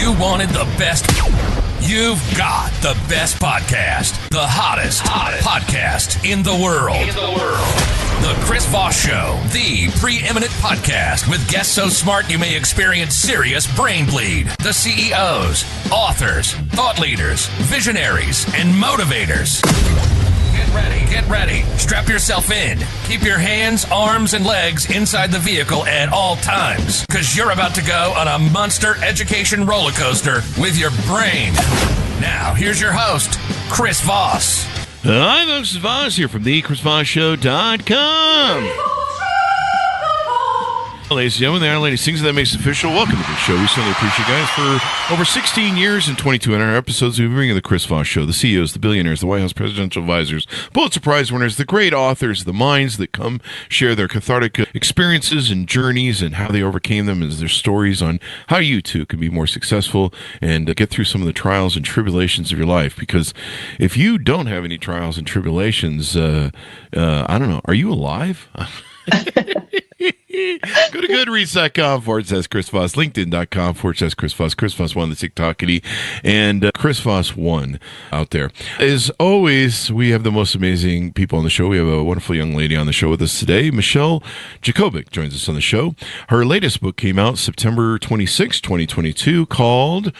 you wanted the best, you've got the best podcast. The hottest podcast in the world. The Chris Voss Show, the preeminent podcast with guests so smart you may experience serious brain bleed. The CEOs, authors, thought leaders, visionaries, and motivators. Get ready. Strap yourself in. Keep your hands, arms, and legs inside the vehicle at all times, because you're about to go on a monster education roller coaster with your brain. Now, here's your host, Chris Voss. Hi, folks. This is Voss here from the ChrisVossShow.com. Ladies and gentlemen, the Iron Lady sings that makes it official. Welcome to the show. We certainly appreciate you guys. For over 16 years and 2200 episodes, we've been bringing the Chris Voss Show, the CEOs, the billionaires, the White House presidential advisors, Pulitzer Prize winners, the great authors, the minds that come share their cathartic experiences and journeys and how they overcame them, as their stories on how you too can be more successful and get through some of the trials and tribulations of your life. Because if you don't have any trials and tribulations, I don't know, are you alive? Go to goodreads.com/Chris Voss, LinkedIn.com/Chris Voss, Chris Voss 1, the TikTokity, and Chris Voss 1 out there. As always, we have the most amazing people on the show. We have a wonderful young lady on the show with us today. Michelle Jakovic joins us on the show. Her latest book came out September 26, 2022, called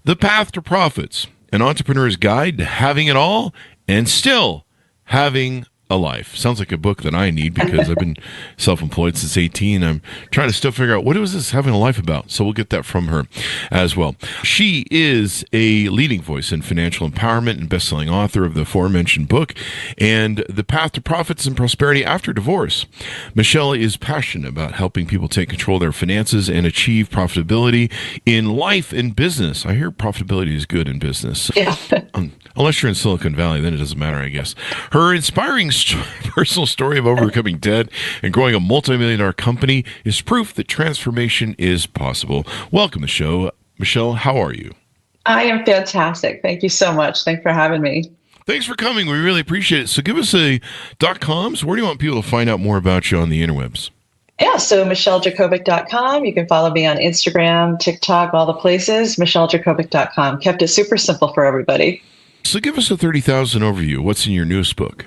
The Path to Profits, an Entrepreneur's Guide to Having It All and Still Having a Life. Sounds like a book that I need, because I've been self-employed since 18. I'm trying to still figure out what is this having a life about. So we'll get that from her as well. She is a leading voice in financial empowerment and best-selling author of the aforementioned book and The Path to Profits and Prosperity After Divorce. Michelle is passionate about helping people take control of their finances and achieve profitability in life and business. I hear profitability is good in business. Yeah. Unless you're in Silicon Valley, then it doesn't matter, I guess. Her inspiring personal story of overcoming debt and growing a multi-million-dollar company is proof that transformation is possible. Welcome to the show. Michelle, how are you? I am fantastic. Thank you so much. Thanks for having me. Thanks for coming. We really appreciate it. So give us a .coms. Where do you want people to find out more about you on the interwebs? Yeah, so michellejakovic.com. You can follow me on Instagram, TikTok, all the places. michellejakovic.com. Kept it super simple for everybody. So give us a 30,000 overview. What's in your newest book?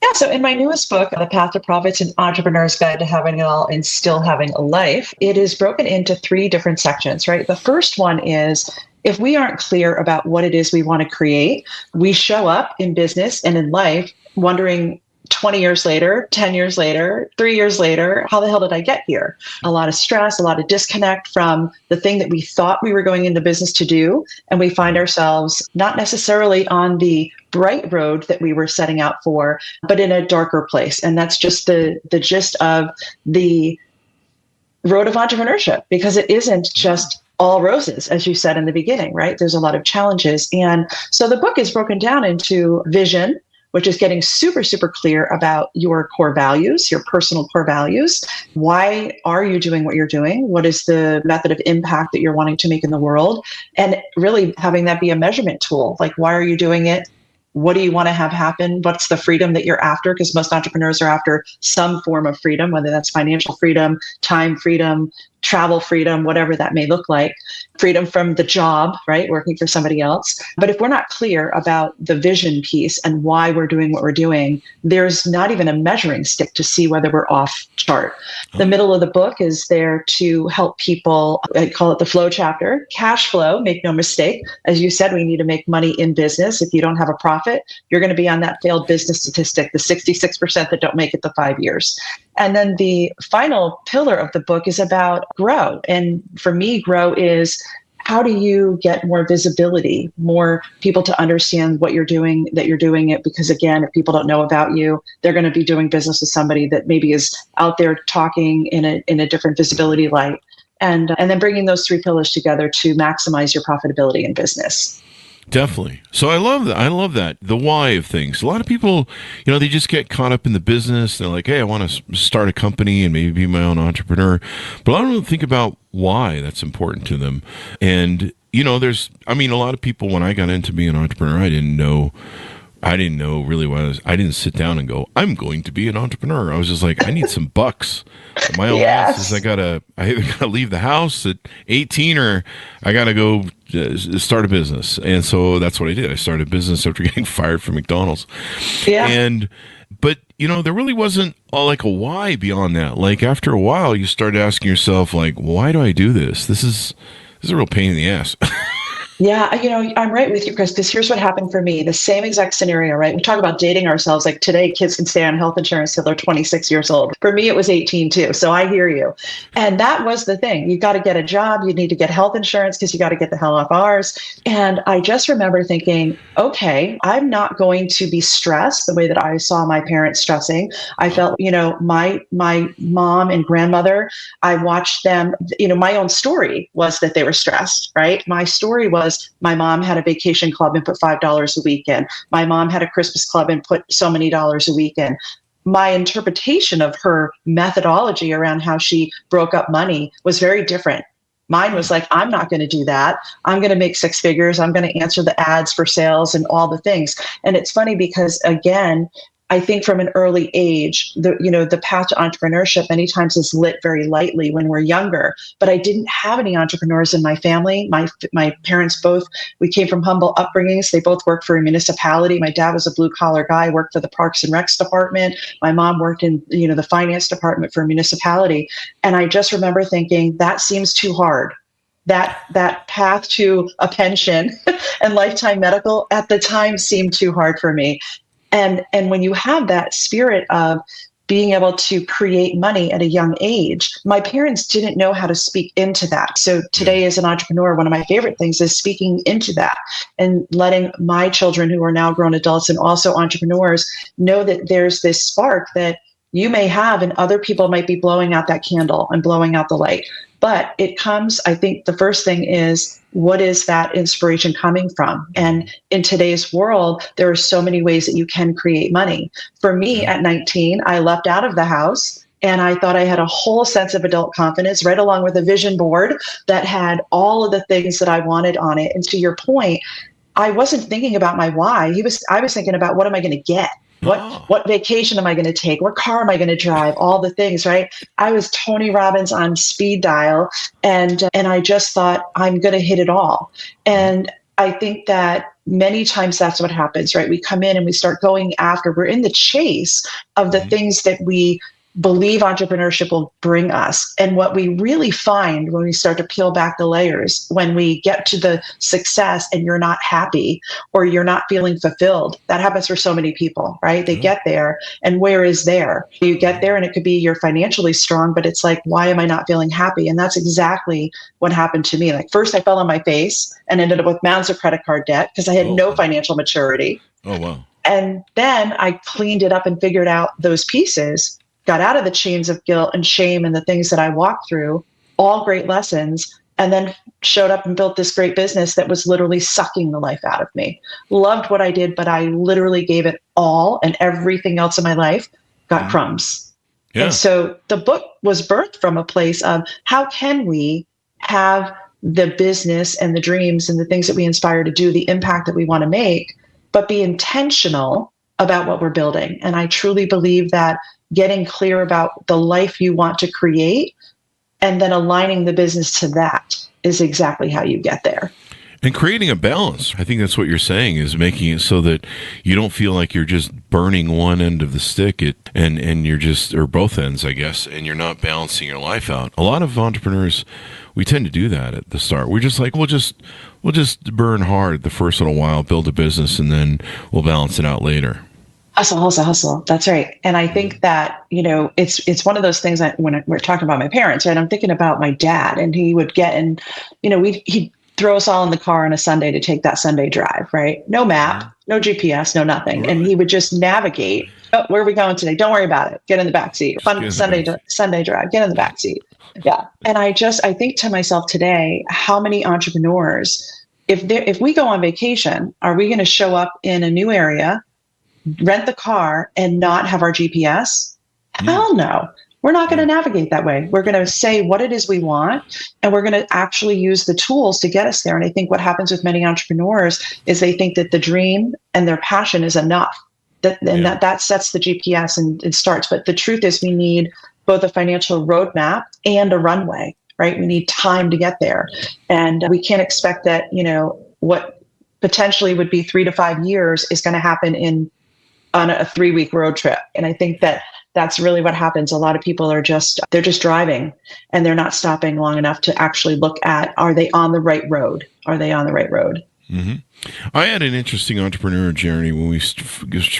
Yeah, so in my newest book, The Path to Profits, an Entrepreneur's Guide to Having It All and Still Having a Life, it is broken into 3 different sections, right? The first one is, if we aren't clear about what it is we want to create, we show up in business and in life wondering 20 years later, 10 years later, 3 years later, how the hell did I get here? A lot of stress, a lot of disconnect from the thing that we thought we were going into business to do. And we find ourselves not necessarily on the bright road that we were setting out for, but in a darker place. And that's just the gist of the road of entrepreneurship, because it isn't just all roses, as you said in the beginning, right? There's a lot of challenges. And so the book is broken down into vision, which is getting super, super clear about your core values, your personal core values. Why are you doing what you're doing? What is the method of impact that you're wanting to make in the world? And really having that be a measurement tool. Like, why are you doing it? What do you want to have happen? What's the freedom that you're after? Because most entrepreneurs are after some form of freedom, whether that's financial freedom, time freedom, travel freedom, whatever that may look like, freedom from the job, right? Working for somebody else. But if we're not clear about the vision piece and why we're doing what we're doing, there's not even a measuring stick to see whether we're off chart. The middle of the book is there to help people, I call it the flow chapter, cash flow, make no mistake. As you said, we need to make money in business. If you don't have a profit, you're going to be on that failed business statistic, the 66% that don't make it the 5 years. And then the final pillar of the book is about grow. And for me, grow is, how do you get more visibility, more people to understand what you're doing, that you're doing it? Because again, if people don't know about you, they're going to be doing business with somebody that maybe is out there talking in a different visibility light. And then bringing those 3 pillars together to maximize your profitability in business. Definitely. So I love that. I love that. The why of things. A lot of people, they just get caught up in the business. They're like, hey, I want to start a company and maybe be my own entrepreneur. But I don't really think about why that's important to them. And, a lot of people, when I got into being an entrepreneur, I didn't know I didn't know really what I didn't sit down and go, I'm going to be an entrepreneur. I was just like, I need some bucks. My own ass is I either gotta leave the house at 18 or I gotta go start a business. And so that's what I did. I started a business after getting fired from McDonald's. Yeah. But there really wasn't like a why beyond that. Like after a while, you started asking yourself, like, why do I do this? This is a real pain in the ass. Yeah, I'm right with you, Chris, because here's what happened for me. The same exact scenario, right? We talk about dating ourselves. Like today, kids can stay on health insurance till they're 26 years old. For me, it was 18 too. So I hear you. And that was the thing. You got to get a job. You need to get health insurance because you got to get the hell off ours. And I just remember thinking, okay, I'm not going to be stressed the way that I saw my parents stressing. I felt, my mom and grandmother, I watched them, my own story was that they were stressed, right? My story was, my mom had a vacation club and put $5 a week in. My mom had a Christmas club and put so many dollars a week in. My interpretation of her methodology around how she broke up money was very different. Mine was like, I'm not going to do that. I'm going to make six figures. I'm going to answer the ads for sales and all the things. And it's funny because, again, I think from an early age, the path to entrepreneurship many times is lit very lightly when we're younger. But I didn't have any entrepreneurs in my family. My parents both, we came from humble upbringings. They both worked for a municipality. My dad was a blue collar guy, worked for the Parks and Recs department. My mom worked in the finance department for a municipality. And I just remember thinking, that seems too hard. That path to a pension and lifetime medical at the time seemed too hard for me. And when you have that spirit of being able to create money at a young age, my parents didn't know how to speak into that. So today as an entrepreneur, one of my favorite things is speaking into that and letting my children who are now grown adults and also entrepreneurs know that there's this spark that you may have and other people might be blowing out that candle and blowing out the light. But it comes, I think the first thing is, what is that inspiration coming from? And in today's world, there are so many ways that you can create money. For me at 19, I left out of the house and I thought I had a whole sense of adult confidence right along with a vision board that had all of the things that I wanted on it. And to your point, I wasn't thinking about my why. I was thinking about what am I going to get? What vacation am I going to take? What car am I going to drive? All the things, right? I was Tony Robbins on speed dial, and I just thought I'm going to hit it all. And I think that many times that's what happens, right? We come in and we start going after. We're in the chase of the things that we believe entrepreneurship will bring us. And what we really find when we start to peel back the layers, when we get to the success and you're not happy or you're not feeling fulfilled, that happens for so many people, right? They get there and where is there? You get there and it could be you're financially strong, but it's like, why am I not feeling happy? And that's exactly what happened to me. Like first I fell on my face and ended up with mounds of credit card debt because I had no financial maturity. Oh, wow. And then I cleaned it up and figured out those pieces, got out of the chains of guilt and shame and the things that I walked through, all great lessons, and then showed up and built this great business that was literally sucking the life out of me. Loved what I did, but I literally gave it all, and everything else in my life got crumbs. Yeah. And so the book was birthed from a place of how can we have the business and the dreams and the things that we inspire to do, the impact that we want to make, but be intentional about what we're building. And I truly believe that getting clear about the life you want to create and then aligning the business to that is exactly how you get there. And creating a balance. I think that's what you're saying, is making it so that you don't feel like you're just burning one end of the stick and you're just, or both ends, I guess, and you're not balancing your life out. A lot of entrepreneurs, we tend to do that at the start. We're just like, we'll just burn hard the first little while, build a business, and then we'll balance it out later. Hustle. That's right. And I think that, it's one of those things that when we're talking about my parents, right, I'm thinking about my dad, and he would get in, he'd throw us all in the car on a Sunday to take that Sunday drive, right? No map, no GPS, no nothing. Right. And he would just navigate. Oh, where are we going today? Don't worry about it. Get in the back seat. Fun Sunday drive. Get in the back seat. Yeah. And I think to myself today, how many entrepreneurs, if we go on vacation, are we going to show up in a new area, rent the car, and not have our GPS? Hell no. We're not going to navigate that way. We're going to say what it is we want, and we're going to actually use the tools to get us there. And I think what happens with many entrepreneurs is they think that the dream and their passion is enough. That sets the GPS and starts. But the truth is we need both a financial roadmap and a runway, right? We need time to get there. And we can't expect that, what potentially would be 3 to 5 years is going to happen on a 3-week road trip. And I think that's really what happens. A lot of people they're just driving and they're not stopping long enough to actually look at, are they on the right road? Are they on the right road? Mm-hmm. I had an interesting entrepreneur journey when we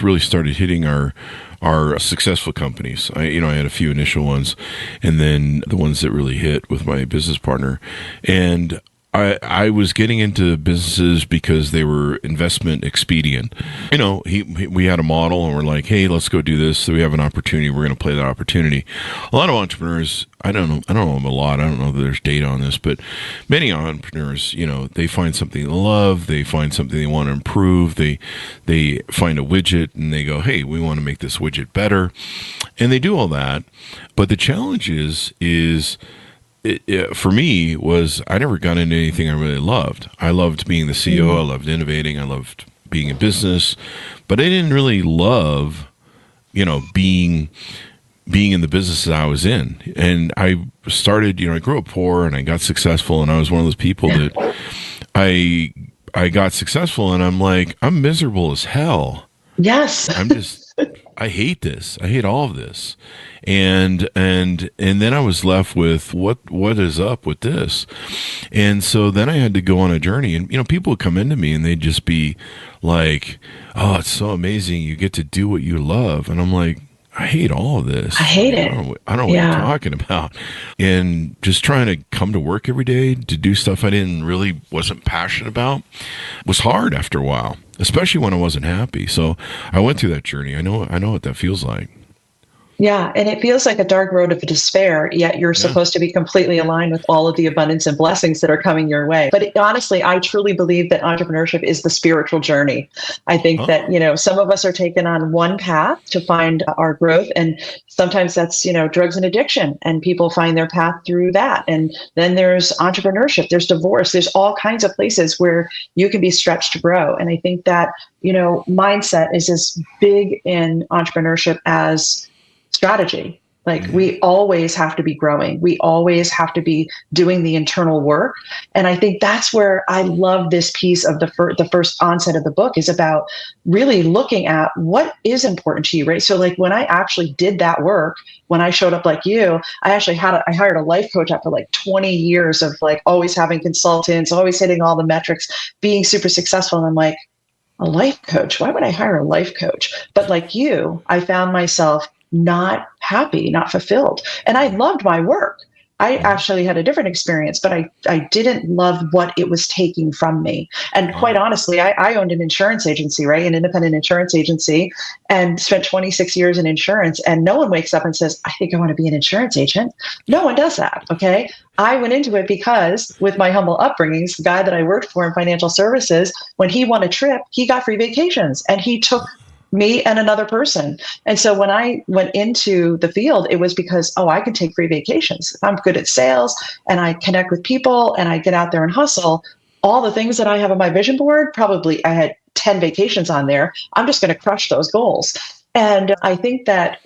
really started hitting our successful companies. I had a few initial ones, and then the ones that really hit with my business partner. And I was getting into businesses because they were investment expedient. We had a model and we're like, hey, let's go do this. So we have an opportunity. We're going to play that opportunity. A lot of entrepreneurs, I don't know them a lot. I don't know that there's data on this, but many entrepreneurs, they find something they love. They find something they want to improve. They find a widget and they go, hey, we want to make this widget better. And they do all that. But the challenge is for me was I never got into anything I really loved. I loved being the CEO. I loved innovating. I loved being in business, but I didn't really love, being in the businesses I was in. And I started, I grew up poor and I got successful, and I was one of those people that I got successful and I'm like, I'm miserable as hell. Yes. I hate this. I hate all of this. And then I was left with what is up with this? And so then I had to go on a journey, and people would come into me and they'd just be like, oh, it's so amazing. You get to do what you love. And I'm like, I hate all of this. I hate it. I don't know what you're talking about. And just trying to come to work every day to do stuff I wasn't passionate about was hard after a while, especially when I wasn't happy. So I went through that journey. I know what that feels like. Yeah. And it feels like a dark road of despair, yet you're supposed to be completely aligned with all of the abundance and blessings that are coming your way. But honestly, I truly believe that entrepreneurship is the spiritual journey. I think that, some of us are taken on one path to find our growth. And sometimes that's, drugs and addiction, and people find their path through that. And then there's entrepreneurship, there's divorce, there's all kinds of places where you can be stretched to grow. And I think that, mindset is as big in entrepreneurship as strategy. Like we always have to be growing. We always have to be doing the internal work. And I think that's where I love this piece of the first onset of the book is about really looking at what is important to you, right? So like when I actually did that work, when I showed up like you, I hired a life coach after like 20 years of like always having consultants, always hitting all the metrics, being super successful. And I'm like, a life coach? Why would I hire a life coach? But like you, I found myself not happy, not fulfilled. And I loved my work. I actually had a different experience, but I didn't love what it was taking from me. And quite honestly, I owned an insurance agency, right? An independent insurance agency, and spent 26 years in insurance. And no one wakes up and says, I think I want to be an insurance agent. No one does that. Okay. I went into it because with my humble upbringings, the guy that I worked for in financial services, when he won a trip, he got free vacations, and he took me and another person. And so when I went into the field, it was because, I can take free vacations. If I'm good at sales and I connect with people and I get out there and hustle, all the things that I have on my vision board, probably I had 10 vacations on there. I'm just going to crush those goals. And I think that,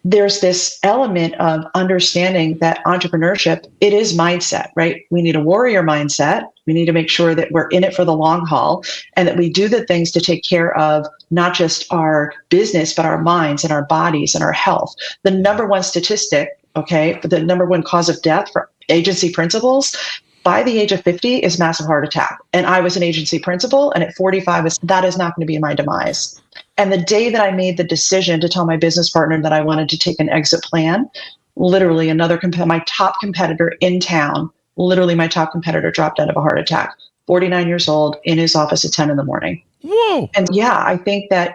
there's this element of understanding that entrepreneurship, it is mindset, right? We need a warrior mindset. We need to make sure that we're in it for the long haul, and that we do the things to take care of not just our business, but our minds and our bodies and our health. The number one statistic, the number one cause of death for agency principals by the age of 50 is massive heart attack. And I was an agency principal, and at 45, that is not going to be my demise. And the day that I made the decision to tell my business partner that I wanted to take an exit plan, literally my top competitor in town, my top competitor dropped out of a heart attack, 49 years old, in his office at 10 in the morning. Whoa. And I think that,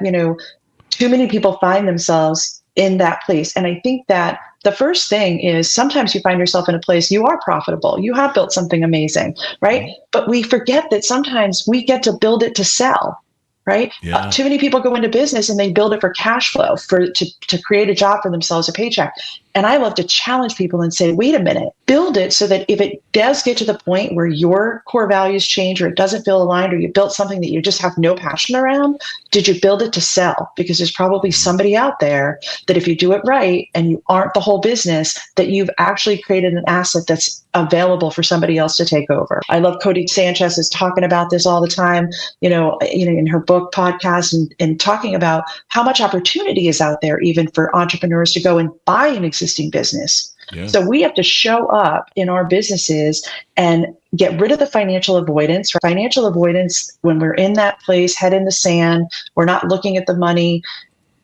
too many people find themselves in that place. And I think that the first thing is sometimes you find yourself in a place you are profitable. You have built something amazing, right? But we forget that sometimes we get to build it to sell. Right? Yeah. Too many people go into business and they build it for cash flow, to create a job for themselves, a paycheck. And I love to challenge people and say, wait a minute, build it so that if it does get to the point where your core values change or it doesn't feel aligned or you built something that you just have no passion around, did you build it to sell? Because there's probably somebody out there that if you do it right and you aren't the whole business, that you've actually created an asset that's available for somebody else to take over. I love Cody Sanchez is talking about this all the time, in her book, podcast, and talking about how much opportunity is out there even for entrepreneurs to go and buy an existing business. Yeah. So we have to show up in our businesses and get rid of the financial avoidance. Financial avoidance, when we're in that place, head in the sand, we're not looking at the money.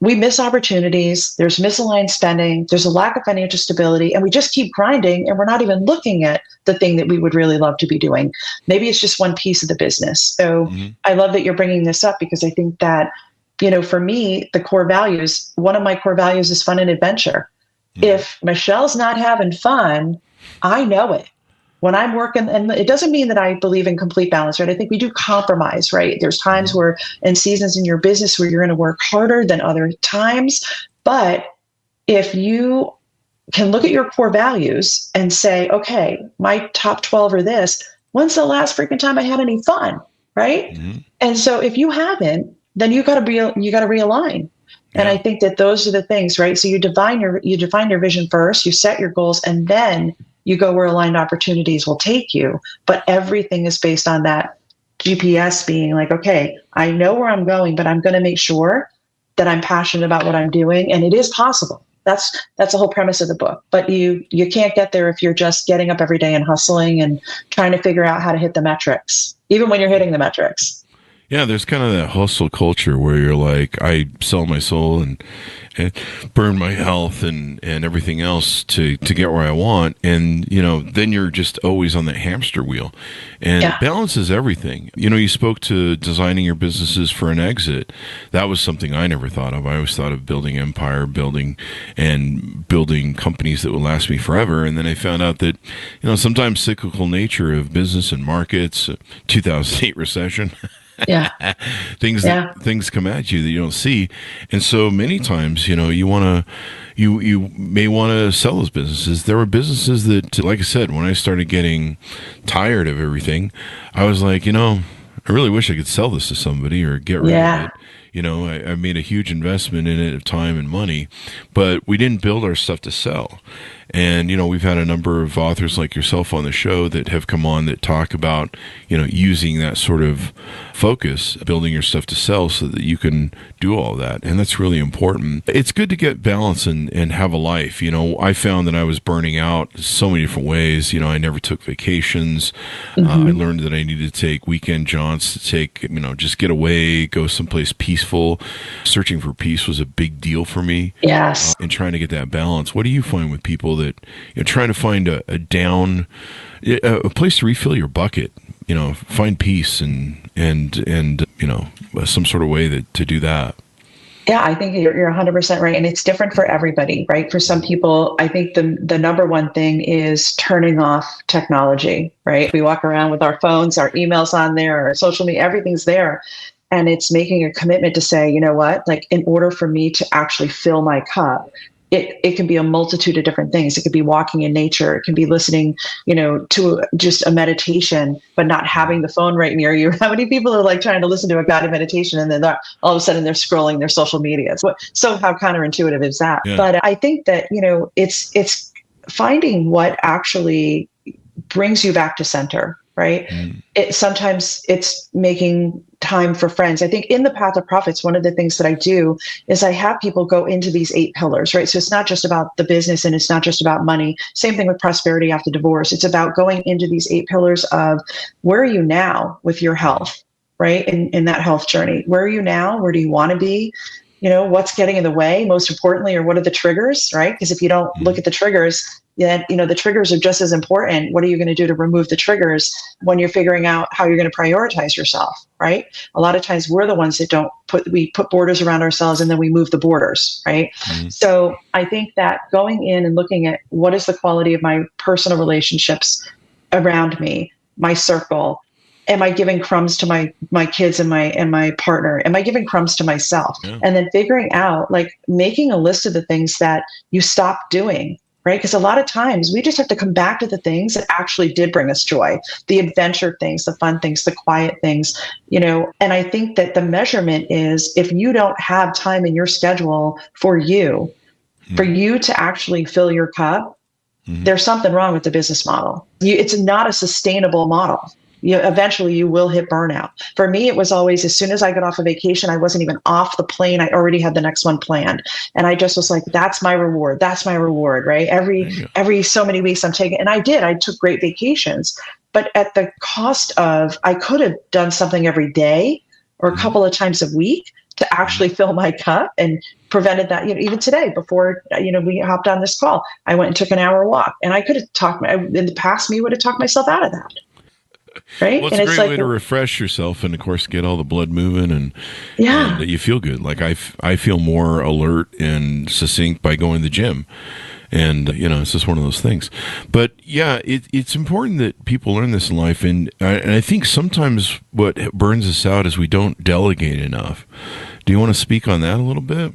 We miss opportunities. There's misaligned spending. There's a lack of financial stability, and we just keep grinding, and we're not even looking at the thing that we would really love to be doing. Maybe it's just one piece of the business. So I love that you're bringing this up because I think that, for me, the core values, one of my core values is fun and adventure. If Michelle's not having fun, I know it. When I'm working, and it doesn't mean that I believe in complete balance, right? I think we do compromise, right? There's times where, and seasons in your business where you're going to work harder than other times. But if you can look at your core values and say, okay, my top 12 are this, when's the last freaking time I had any fun, right? And so if you haven't, then you got to realign. And I think that those are the things, right? So you define your vision first, you set your goals, and then you go where aligned opportunities will take you. But everything is based on that GPS being like, okay, I know where I'm going, but I'm going to make sure that I'm passionate about what I'm doing. And it is possible. That's the whole premise of the book. But you can't get there if you're just getting up every day and hustling and trying to figure out how to hit the metrics, even when you're hitting the metrics. Yeah, there's kind of that hustle culture where you're like, I sell my soul and burn my health and everything else to get where I want. And, then you're just always on that hamster wheel. And balance is everything. You spoke to designing your businesses for an exit. That was something I never thought of. I always thought of building empire, building companies that would last me forever. And then I found out that, sometimes cyclical nature of business and markets, 2008 recession, things come at you that you don't see. And so many times, you may want to sell those businesses. There were businesses that, like I said, when I started getting tired of everything, I was like, I really wish I could sell this to somebody or get rid of it. I made a huge investment in it of time and money, but we didn't build our stuff to sell. And, we've had a number of authors like yourself on the show that have come on that talk about, using that sort of focus, building your stuff to sell so that you can do all that. And that's really important. It's good to get balance and have a life. I found that I was burning out so many different ways. I never took vacations. I learned that I needed to take weekend jaunts to take, just get away, go someplace peaceful. Searching for peace was a big deal for me. Yes. And trying to get that balance. What do you find with people that trying to find a place to refill your bucket, find peace and some sort of way to do that? Yeah, I think you're 100% right. And it's different for everybody, right? For some people, I think the number one thing is turning off technology, right? We walk around with our phones, our emails on there, our social media, everything's there. And it's making a commitment to say, you know what, like in order for me to actually fill my cup, it can be a multitude of different things. It could be walking in nature. It can be listening, to just a meditation, but not having the phone right near you. How many people are like trying to listen to a guided meditation and then all of a sudden they're scrolling their social media? So how counterintuitive is that? Yeah. But I think that, it's finding what actually brings you back to center. Right. Sometimes it's making time for friends. I think in the Path of Profits, one of the things that I do is I have people go into these 8 pillars, right? So it's not just about the business and it's not just about money. Same thing with prosperity after divorce. It's about going into these 8 pillars of where are you now with your health, right? In that health journey, where are you now? Where do you want to be? What's getting in the way, most importantly, or what are the triggers, right? Because if you don't look at the triggers, then, the triggers are just as important. What are you going to do to remove the triggers when you're figuring out how you're going to prioritize yourself, right? A lot of times we're the ones that we put borders around ourselves and then we move the borders, right? So I think that going in and looking at what is the quality of my personal relationships around me, my circle. Am I giving crumbs to my kids and my partner? Am I giving crumbs to myself? Yeah. And then figuring out, like making a list of the things that you stop doing right? Because a lot of times we just have to come back to the things that actually did bring us joy, the adventure things, the fun things, the quiet things, and I think that the measurement is if you don't have time in your schedule for you to actually fill your cup, there's something wrong with the business model. It's not a sustainable model. Eventually you will hit burnout. For me, it was always, as soon as I got off a vacation, I wasn't even off the plane. I already had the next one planned. And I just was like, that's my reward. That's my reward, right? Every so many weeks I'm taking, and I took great vacations, but at the cost of, I could have done something every day or a couple of times a week to actually fill my cup and prevented that. Even today, before, we hopped on this call, I went and took an hour walk, and I could have in the past, me would have talked myself out of that. Right. Well, it's a great way to refresh yourself and, of course, get all the blood moving and you feel good. Like I feel more alert and succinct by going to the gym. And, it's just one of those things. But, yeah, it's important that people learn this in life. And I think sometimes what burns us out is we don't delegate enough. Do you want to speak on that a little bit?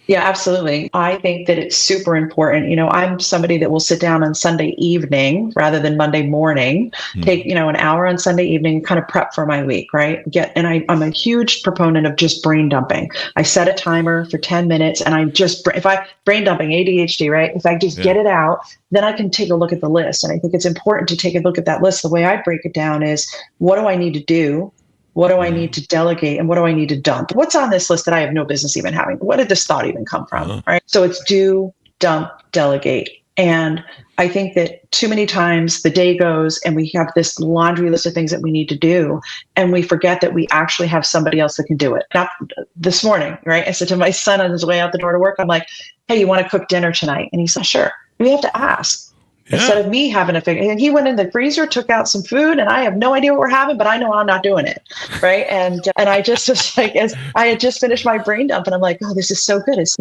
Yeah, absolutely. I think that it's super important. I'm somebody that will sit down on Sunday evening rather than Monday morning, take, an hour on Sunday evening, kind of prep for my week, right? I'm a huge proponent of just brain dumping. I set a timer for 10 minutes and if I brain dumping ADHD, right? If I just get it out, then I can take a look at the list. And I think it's important to take a look at that list. The way I break it down is, what do I need to do? What do I need to delegate, and what do I need to dump? What's on this list that I have no business even having? Where did this thought even come from? Right. So it's do, dump, delegate. And I think that too many times the day goes and we have this laundry list of things that we need to do, and we forget that we actually have somebody else that can do it. Now, this morning, right, I said to my son on his way out the door to work, I'm like, hey, you want to cook dinner tonight? And he said, sure. We have to ask. Instead of me having to figure, and he went in the freezer, took out some food, and I have no idea what we're having, but I know I'm not doing it, right? And I just was like, as I had just finished my brain dump, and I'm like, oh, this is so good. It's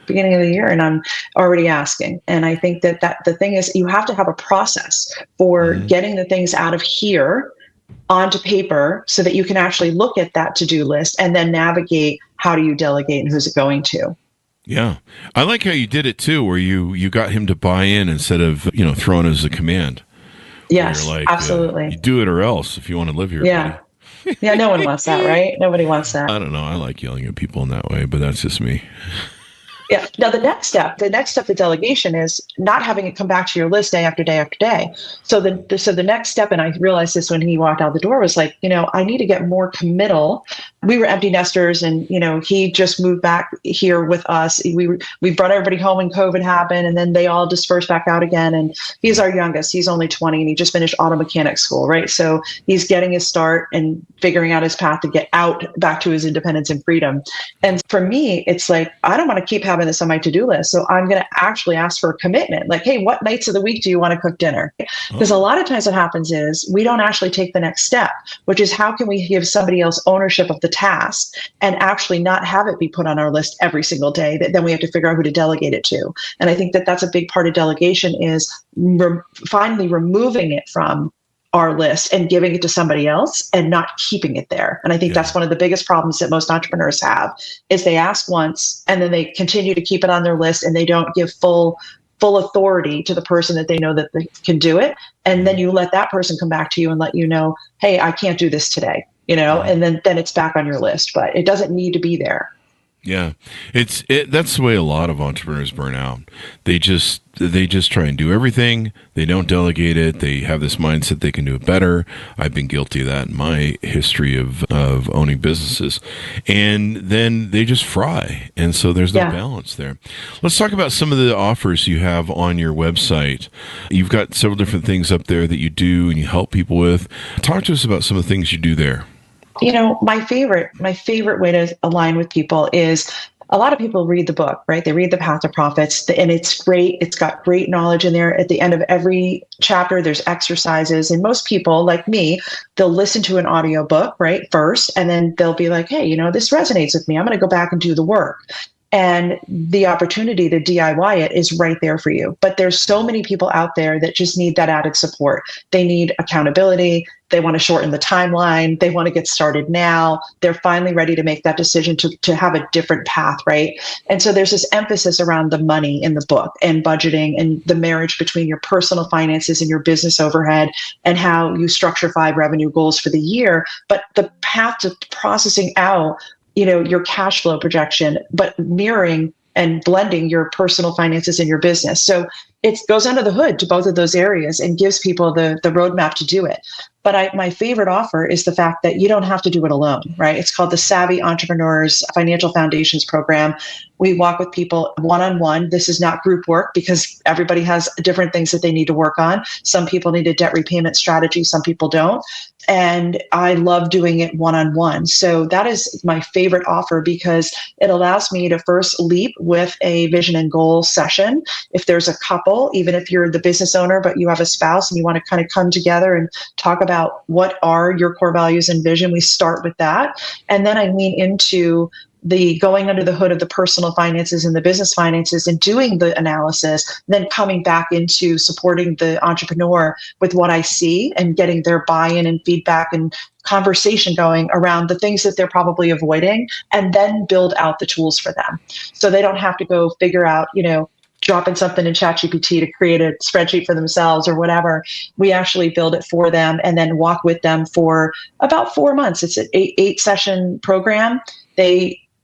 beginning of the year, and I'm already asking. And I think that the thing is, you have to have a process for getting the things out of here onto paper, so that you can actually look at that to-do list and then navigate how do you delegate and who's it going to. Yeah. I like how you did it too, where you got him to buy in instead of, throwing it as a command. Yes, like, absolutely. You do it or else if you want to live here. Yeah. Yeah. No one wants that, right? Nobody wants that. I don't know. I like yelling at people in that way, but that's just me. Yeah. Now, the next step of delegation is not having it come back to your list day after day after day. So the next step, and I realized this when he walked out the door, was like, I need to get more committal. We were empty nesters, and, he just moved back here with us. We brought everybody home when COVID happened, and then they all dispersed back out again. And he's our youngest. He's only 20, and he just finished auto mechanic school, right? So he's getting his start and figuring out his path to get out back to his independence and freedom. And for me, it's like, I don't want to keep having this on my to-do list. So I'm going to actually ask for a commitment. Like, hey, what nights of the week do you want to cook dinner? Because a lot of times what happens is we don't actually take the next step, which is how can we give somebody else ownership of the task and actually not have it be put on our list every single day, that then we have to figure out who to delegate it to. And I think that that's a big part of delegation, is finally removing it from our list and giving it to somebody else and not keeping it there. And I think that's one of the biggest problems that most entrepreneurs have, is they ask once and then they continue to keep it on their list, and they don't give full authority to the person that they know that they can do it. And then you let that person come back to you and let you know, hey, I can't do this today, and then it's back on your list, but it doesn't need to be there. Yeah, that's the way a lot of entrepreneurs burn out. They just try and do everything. They don't delegate it. They have this mindset they can do it better. I've been guilty of that in my history of owning businesses. And then they just fry. And so there's no balance there. Let's talk about some of the offers you have on your website. You've got several different things up there that you do and you help people with. Talk to us about some of the things you do there. My favorite way to align with people is, a lot of people read the book, right? They read The Path to Profits, and it's great. It's got great knowledge in there. At the end of every chapter, there's exercises. And most people, like me, they'll listen to an audiobook, right, first, and then they'll be like, hey, this resonates with me. I'm going to go back and do the work. And the opportunity to DIY it is right there for you. But there's so many people out there that just need that added support. They need accountability. They want to shorten the timeline. They want to get started now. They're finally ready to make that decision to have a different path, right? And so there's this emphasis around the money in the book and budgeting and the marriage between your personal finances and your business overhead and how you structure 5 revenue goals for the year. But the path to processing out your cash flow projection, but mirroring and blending your personal finances and your business. So it goes under the hood to both of those areas and gives people the roadmap to do it. But my favorite offer is the fact that you don't have to do it alone, right? It's called the Savvy Entrepreneurs Financial Foundations Program. We walk with people one-on-one. This is not group work because everybody has different things that they need to work on. Some people need a debt repayment strategy. Some people don't. And I love doing it one-on-one. So that is my favorite offer because it allows me to first leap with a vision and goal session. If there's a couple, even if you're the business owner, but you have a spouse and you want to kind of come together and talk about what are your core values and vision, we start with that. And then I lean into the going under the hood of the personal finances and the business finances and doing the analysis, then coming back into supporting the entrepreneur with what I see and getting their buy-in and feedback and conversation going around the things that they're probably avoiding, and then build out the tools for them. So they don't have to go figure out, dropping something in ChatGPT to create a spreadsheet for themselves or whatever. We actually build it for them and then walk with them for about 4 months. It's an 8-session program.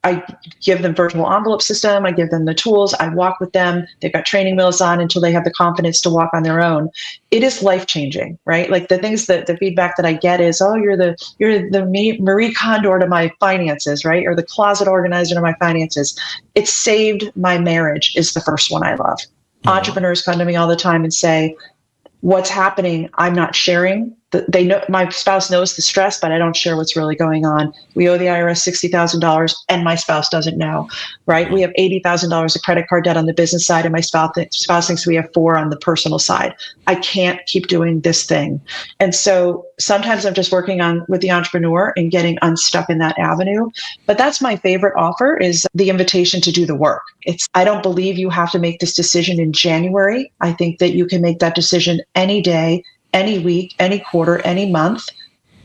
I give them virtual envelope system. I give them the tools. I walk with them. They've got training wheels on until they have the confidence to walk on their own. It is life-changing, right? Like the things that the feedback that I get is, oh, you're the Marie Kondo to my finances, right? Or the closet organizer to my finances. It saved my marriage is the first one I love. Mm-hmm. Entrepreneurs come to me all the time and say, what's happening? I'm not sharing. They know my spouse knows the stress, but I don't share what's really going on. We owe the IRS $60,000 and my spouse doesn't know, right? We have $80,000 of credit card debt on the business side and my spouse thinks we have 4 on the personal side. I can't keep doing this thing. And so sometimes I'm just working with the entrepreneur and getting unstuck in that avenue. But that's my favorite offer is the invitation to do the work. I don't believe you have to make this decision in January. I think that you can make that decision any day, any week, any quarter, any month,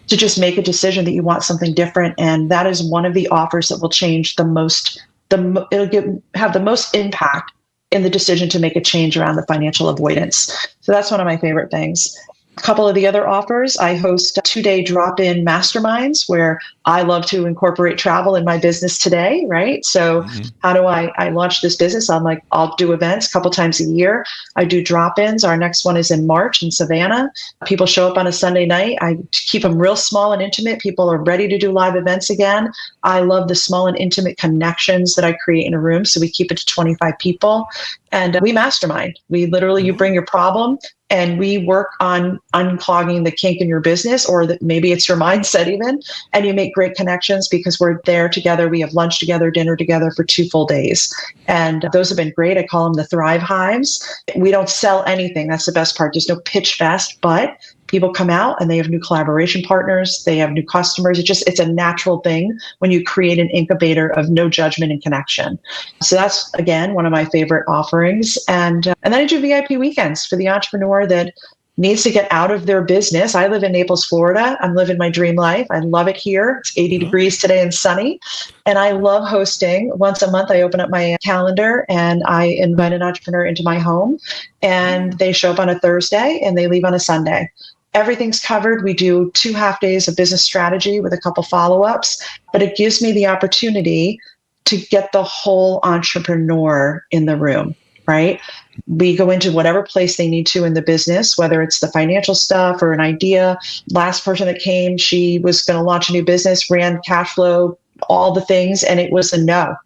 to just make a decision that you want something different. And that is one of the offers that will change the most, have the most impact in the decision to make a change around the financial avoidance. So that's one of my favorite things. A couple of the other offers, I host 2-day drop-in masterminds where I love to incorporate travel in my business today, right? So how do I launch this business? I'll do events a couple times a year. I do drop-ins. Our next one is in March in Savannah. People show up on a Sunday night. I keep them real small and intimate. People are ready to do live events again. I love the small and intimate connections that I create in a room. So we keep it to 25 people and we mastermind. We literally, you bring your problem and we work on unclogging the kink in your business, or maybe it's your mindset even, and you make great connections because we're there together. We have lunch together, dinner together for 2 full days. And those have been great. I call them the Thrive Hives. We don't sell anything. That's the best part. There's no pitch fest, but people come out and they have new collaboration partners. They have new customers. It's a natural thing when you create an incubator of no judgment and connection. So that's, again, one of my favorite offerings. And then I do VIP weekends for the entrepreneur that needs to get out of their business. I live in Naples, Florida. I'm living my dream life. I love it here. It's 80 degrees today and sunny. And I love hosting. Once a month, I open up my calendar and I invite an entrepreneur into my home. And they show up on a Thursday and they leave on a Sunday. Everything's covered. We do 2 half days of business strategy with a couple follow-ups, but it gives me the opportunity to get the whole entrepreneur in the room, right? We go into whatever place they need to in the business, whether it's the financial stuff or an idea. Last person that came, she was going to launch a new business, ran cash flow, all the things, and it was a no.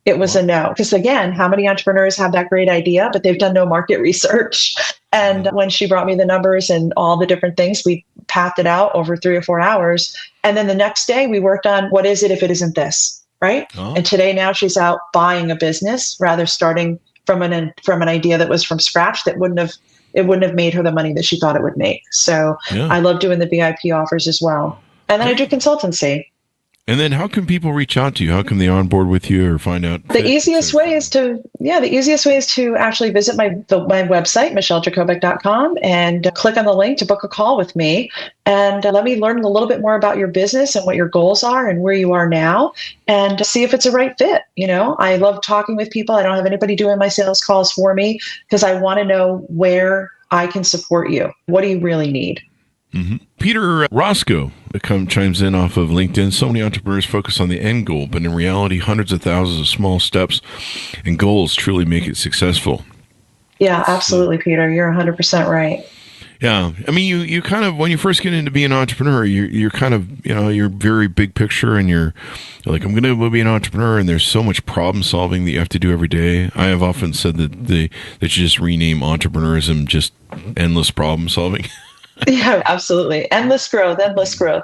It was a no. Because again, how many entrepreneurs have that great idea, but they've done no market research? And when she brought me the numbers and all the different things, we pathed it out over 3 or 4 hours. And then the next day we worked on what is it if it isn't this, right? Oh. And today now she's out buying a business, rather starting from an idea that was from scratch that wouldn't have made her the money that she thought it would make. So I love doing the VIP offers as well. And then I do consultancy. And then how can people reach out to you? How can they on board with you or find out? The easiest way is to actually visit my website, michellejacobic.com, and click on the link to book a call with me. And let me learn a little bit more about your business and what your goals are and where you are now, and see if it's a right fit. I love talking with people. I don't have anybody doing my sales calls for me because I want to know where I can support you. What do you really need? Mm-hmm. Peter Roscoe chimes in off of LinkedIn. So many entrepreneurs focus on the end goal, but in reality, hundreds of thousands of small steps and goals truly make it successful. Yeah, absolutely, Peter. You're 100% right. Yeah. I mean, you kind of, when you first get into being an entrepreneur, you're kind of, you're very big picture and you're like, I'm going to be an entrepreneur, and there's so much problem solving that you have to do every day. I have often said that you just rename entrepreneurism just endless problem solving. Yeah, absolutely. Endless growth.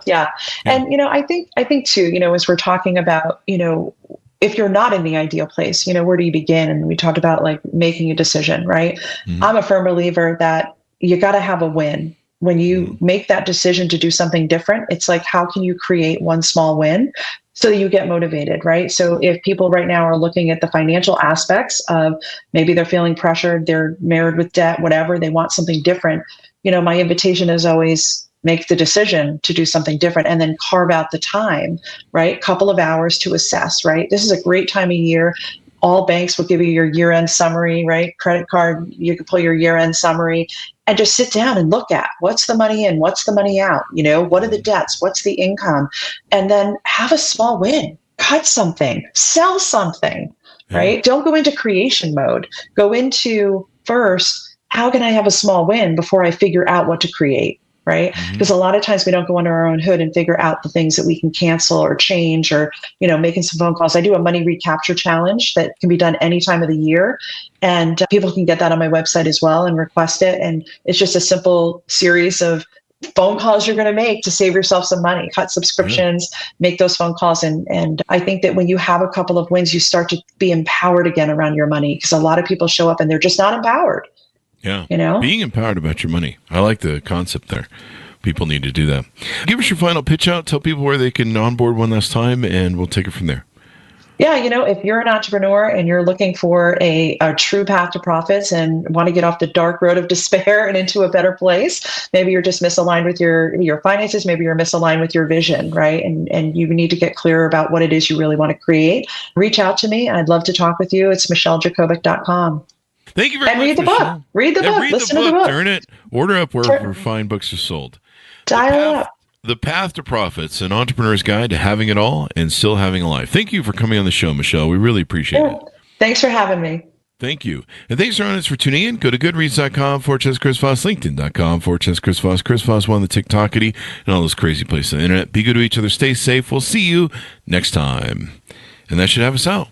Yeah. And, I think too, as we're talking about, if you're not in the ideal place, where do you begin? And we talked about like making a decision, right? Mm-hmm. I'm a firm believer that you got to have a win. When you make that decision to do something different, it's like, how can you create one small win so that you get motivated, right? So if people right now are looking at the financial aspects of maybe they're feeling pressured, they're married with debt, whatever, they want something different. My invitation is always make the decision to do something different and then carve out the time, right? Couple of hours to assess, right? This is a great time of year. All banks will give you your year-end summary, right? Credit card, you can pull your year-end summary and just sit down and look at what's the money in, what's the money out, what are the debts, what's the income, and then have a small win, cut something, sell something, right? Don't go into creation mode. Go into first, how can I have a small win before I figure out what to create, right? Because a lot of times we don't go under our own hood and figure out the things that we can cancel or change or, making some phone calls. I do a money recapture challenge that can be done any time of the year. And people can get that on my website as well and request it. And it's just a simple series of phone calls you're going to make to save yourself some money, cut subscriptions, make those phone calls. And I think that when you have a couple of wins, you start to be empowered again around your money, because a lot of people show up and they're just not empowered. Yeah. Being empowered about your money. I like the concept there. People need to do that. Give us your final pitch out. Tell people where they can onboard one last time, and we'll take it from there. Yeah, if you're an entrepreneur and you're looking for a true path to profits and want to get off the dark road of despair and into a better place, maybe you're just misaligned with your finances, maybe you're misaligned with your vision, right? And you need to get clear about what it is you really want to create. Reach out to me. I'd love to talk with you. It's michellejacobic.com. Thank you very much. And read the book. Read the book. Listen to the book. Earn it. Order up wherever fine books are sold. Dial up. The Path to Profits, an entrepreneur's guide to having it all and still having a life. Thank you for coming on the show, Michelle. We really appreciate it. Thanks for having me. Thank you. And thanks to our audience for tuning in. Go to goodreads.com/Chris Voss, LinkedIn.com/Chris Voss, Chris Voss One, the TikTokity, and all those crazy places on the internet. Be good to each other. Stay safe. We'll see you next time. And that should have us out.